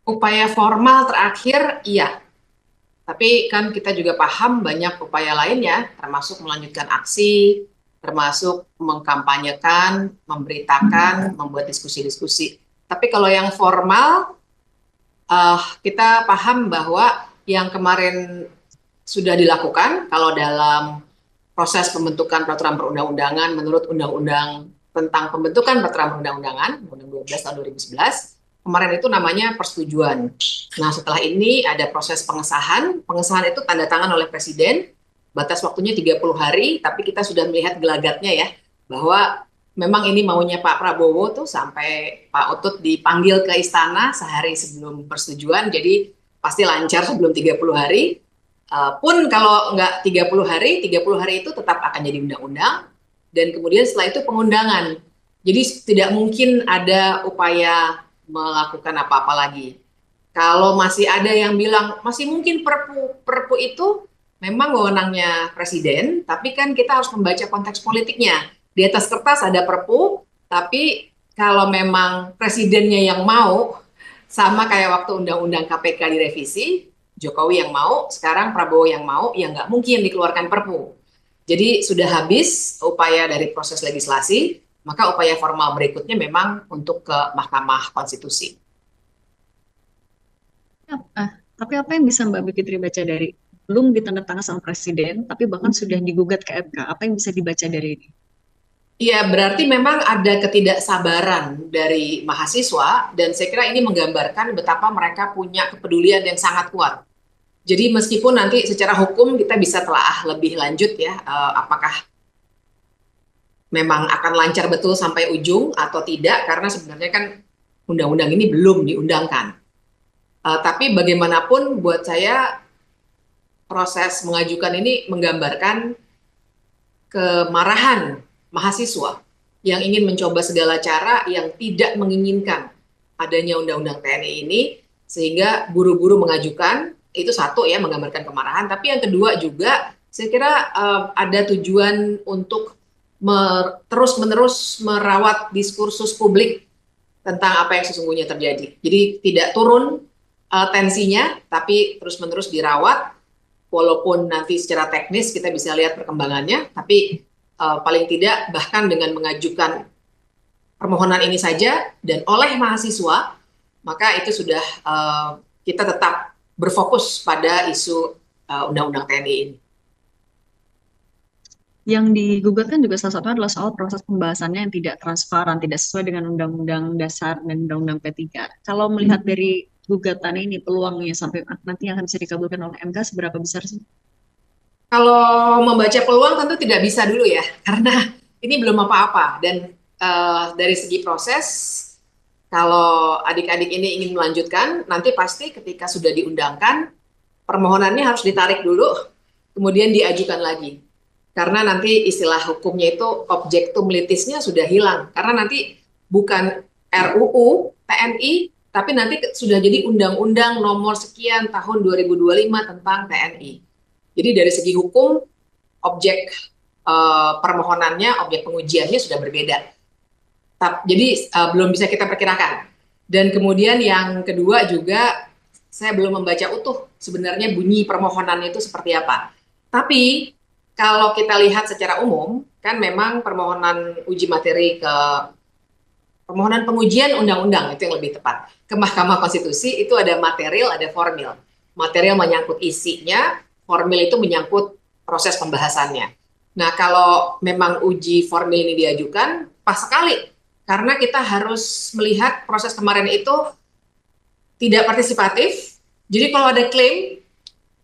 Upaya formal terakhir, iya. Tapi kan kita juga paham banyak upaya lainnya, termasuk melanjutkan aksi, termasuk mengkampanyekan, memberitakan, membuat diskusi-diskusi. Tapi kalau yang formal, kita paham bahwa yang kemarin sudah dilakukan, kalau dalam proses pembentukan peraturan perundang-undangan menurut Undang-Undang tentang pembentukan peraturan perundang-undangan, Undang 12 tahun 2011, kemarin itu namanya persetujuan. Nah, setelah ini ada proses pengesahan. Pengesahan itu tanda tangan oleh Presiden, batas waktunya 30 hari, tapi kita sudah melihat gelagatnya ya, bahwa memang ini maunya Pak Prabowo tuh sampai Pak Utut dipanggil ke istana sehari sebelum persetujuan, jadi pasti lancar sebelum 30 hari. Pun kalau nggak 30 hari, 30 hari itu tetap akan jadi undang-undang, dan kemudian setelah itu pengundangan. Jadi tidak mungkin ada upaya melakukan apa-apa lagi. Kalau masih ada yang bilang masih mungkin perpu, perpu itu memang wewenangnya presiden, tapi kan kita harus membaca konteks politiknya. Di atas kertas ada perpu, tapi kalau memang presidennya yang mau, sama kayak waktu undang-undang KPK direvisi, Jokowi yang mau, sekarang Prabowo yang mau, ya nggak mungkin dikeluarkan perpu. Jadi sudah habis upaya dari proses legislasi, maka upaya formal berikutnya memang untuk ke Mahkamah Konstitusi. Ah, tapi apa yang bisa Mbak Bivitri baca dari belum ditandatangani sama Presiden, tapi bahkan sudah digugat ke MK? Apa yang bisa dibaca dari ini? Iya, berarti memang ada ketidaksabaran dari mahasiswa, dan saya kira ini menggambarkan betapa mereka punya kepedulian yang sangat kuat. Jadi meskipun nanti secara hukum kita bisa telaah lebih lanjut ya, apakah memang akan lancar betul sampai ujung atau tidak, karena sebenarnya kan undang-undang ini belum diundangkan. Tapi bagaimanapun buat saya proses mengajukan ini menggambarkan kemarahan mahasiswa yang ingin mencoba segala cara yang tidak menginginkan adanya undang-undang TNI ini, sehingga buru-buru mengajukan. Itu satu ya, menggambarkan kemarahan. Tapi yang kedua juga saya kira ada tujuan untuk terus-menerus merawat diskursus publik tentang apa yang sesungguhnya terjadi. Jadi tidak turun tensinya, tapi terus-menerus dirawat, walaupun nanti secara teknis kita bisa lihat perkembangannya, tapi paling tidak bahkan dengan mengajukan permohonan ini saja dan oleh mahasiswa, maka itu sudah kita tetap berfokus pada isu Undang-Undang TNI ini. Yang digugatkan juga salah satunya adalah soal proses pembahasannya yang tidak transparan, tidak sesuai dengan Undang-Undang Dasar dan Undang-Undang P3. Kalau melihat dari gugatan ini, peluangnya sampai nanti akan bisa dikabulkan oleh MK seberapa besar sih? Kalau membaca peluang tentu tidak bisa dulu ya, karena ini belum apa-apa. Dan dari segi proses, kalau adik-adik ini ingin melanjutkan, nanti pasti ketika sudah diundangkan, permohonannya harus ditarik dulu, kemudian diajukan lagi. Karena nanti istilah hukumnya itu objektum litisnya sudah hilang. Karena nanti bukan RUU TNI, tapi nanti sudah jadi Undang-Undang nomor sekian tahun 2025 tentang TNI. Jadi dari segi hukum, objek permohonannya, objek pengujiannya sudah berbeda. Jadi belum bisa kita perkirakan. Dan kemudian yang kedua juga, saya belum membaca utuh sebenarnya bunyi permohonan itu seperti apa. Tapi kalau kita lihat secara umum, kan memang permohonan uji materi ke permohonan pengujian undang-undang itu yang lebih tepat ke Mahkamah Konstitusi itu ada material, ada formil. Material menyangkut isinya, formil itu menyangkut proses pembahasannya. Nah, kalau memang uji formil ini diajukan, pas sekali karena kita harus melihat proses kemarin itu tidak partisipatif. Jadi kalau ada klaim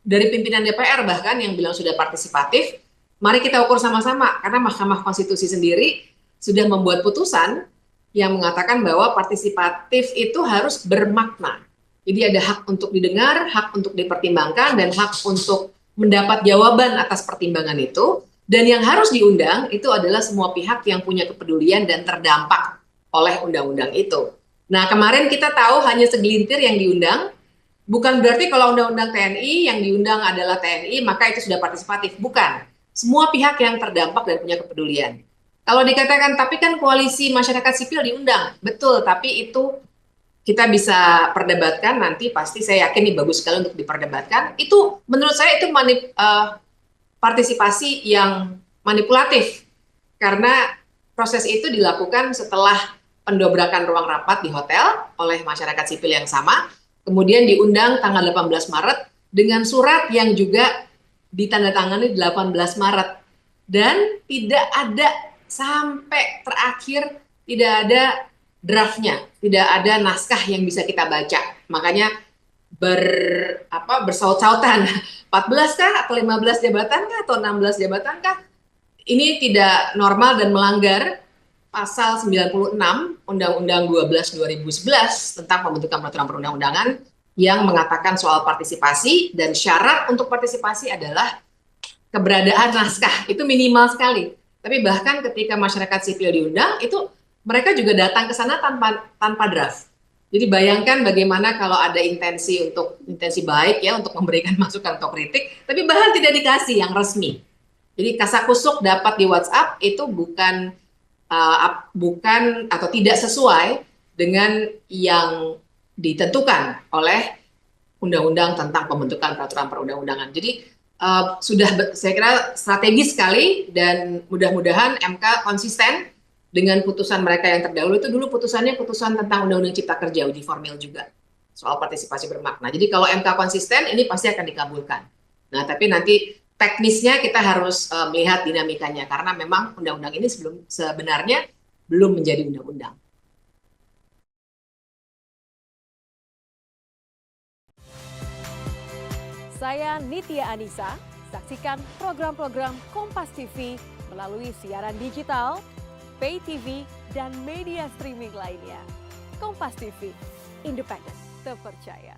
dari pimpinan DPR bahkan yang bilang sudah partisipatif, mari kita ukur sama-sama karena Mahkamah Konstitusi sendiri sudah membuat putusan yang mengatakan bahwa partisipatif itu harus bermakna. Jadi ada hak untuk didengar, hak untuk dipertimbangkan, dan hak untuk mendapat jawaban atas pertimbangan itu. Dan yang harus diundang itu adalah semua pihak yang punya kepedulian dan terdampak oleh undang-undang itu. Nah, kemarin kita tahu hanya segelintir yang diundang, bukan berarti kalau undang-undang TNI yang diundang adalah TNI, maka itu sudah partisipatif. Bukan. Semua pihak yang terdampak dan punya kepedulian. Kalau dikatakan, tapi kan koalisi masyarakat sipil diundang. Betul, tapi itu kita bisa perdebatkan nanti, pasti saya yakin ini bagus sekali untuk diperdebatkan. Itu menurut saya itu partisipasi yang manipulatif, karena proses itu dilakukan setelah pendobrakan ruang rapat di hotel oleh masyarakat sipil yang sama, kemudian diundang tanggal 18 Maret dengan surat yang juga ditandatangani 18 Maret, dan tidak ada sampai terakhir, tidak ada draftnya, tidak ada naskah yang bisa kita baca. Makanya bersaut-sautan 14 kah atau 15 jabatan kah atau 16 jabatan kah, ini tidak normal dan melanggar pasal 96 Undang-Undang 12 2011 tentang pembentukan peraturan perundang-undangan yang mengatakan soal partisipasi, dan syarat untuk partisipasi adalah keberadaan naskah, itu minimal sekali. Tapi bahkan ketika masyarakat sipil diundang, itu mereka juga datang ke sana tanpa draft. Jadi bayangkan bagaimana kalau ada intensi baik ya untuk memberikan masukan atau kritik, tapi bahkan tidak dikasih yang resmi. Jadi kasakusuk dapat di WhatsApp itu bukan atau tidak sesuai dengan yang ditentukan oleh undang-undang tentang pembentukan peraturan perundang-undangan. Jadi saya kira strategis sekali, dan mudah-mudahan MK konsisten dengan putusan mereka yang terdahulu. Itu dulu putusan tentang Undang-Undang Cipta Kerja, uji formil juga soal partisipasi bermakna. Jadi kalau MK konsisten, ini pasti akan dikabulkan. Nah, tapi nanti teknisnya kita harus melihat dinamikanya, karena memang undang-undang ini sebenarnya belum menjadi undang-undang. Saya Nitya Anissa, saksikan program-program Kompas TV melalui siaran digital, pay TV, dan media streaming lainnya. Kompas TV, independen, terpercaya.